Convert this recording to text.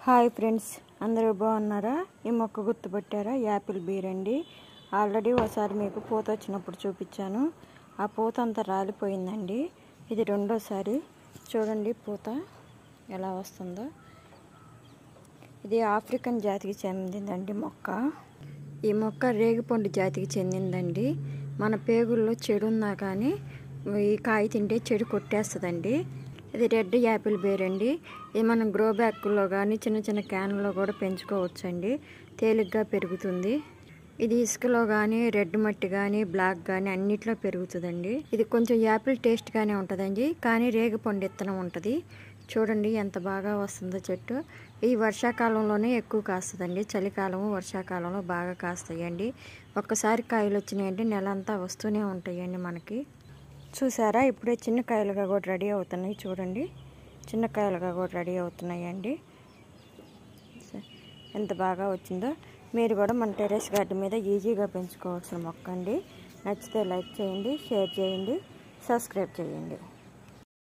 Hi friends, అందరూ బాగున్నారా? ఈ మొక్క గుర్తుపట్టారా? యాపిల్ బీర్ అండి. ఆల్రెడీ ఒకసారి మీకు పూత వచ్చినప్పుడు చూపించాను. ఆ పూత అంతా రాలిపోయిందండి. ఇది రెండోసారి. చూడండి పూత ఎలా వస్తుందో. ఇది ఆఫ్రికన్ జాతికి చెందిందండి మొక్క. ఈ మొక్క రేగిపండు జాతికి చెందిందండి. మన పేగుల్లో చెడు ఉన్నా కానీ ఈ కాయ తింటే చెడు కొట్టేస్తుందండి. ఇది రెడ్ యాపిల్ బేర్ అండి. ఇది మనం గ్రో బ్యాగ్లో కానీ చిన్న చిన్న క్యాన్లో కూడా పెంచుకోవచ్చండి. తేలిగ్గా పెరుగుతుంది. ఇది ఇసుకలో కానీ రెడ్ మట్టి కానీ బ్లాక్ కానీ అన్నిట్లో పెరుగుతుందండి. ఇది కొంచెం యాపిల్ టేస్ట్గానే ఉంటుందండి, కానీ రేగిపండు విత్తనం ఉంటుంది. చూడండి ఎంత బాగా వస్తుందో చెట్టు. ఈ వర్షాకాలంలోనే ఎక్కువ కాస్తుందండి. చలికాలము వర్షాకాలంలో బాగా కాస్తాయండి. ఒక్కసారి కాయలు వచ్చినాయంటే నెలంతా వస్తూనే ఉంటాయండి మనకి. చూసారా, ఇప్పుడే చిన్న కాయలుగా కూడా రెడీ అవుతున్నాయి. చూడండి, చిన్న కాయలుగా కూడా రెడీ అవుతున్నాయండి. ఎంత బాగా వచ్చిందో. మీరు కూడా మన టెర్రస్ గార్డెన్ మీద ఈజీగా పెంచుకోవాల్సిన మొక్క అండి. నచ్చితే లైక్ చేయండి, షేర్ చేయండి, సబ్స్క్రైబ్ చేయండి.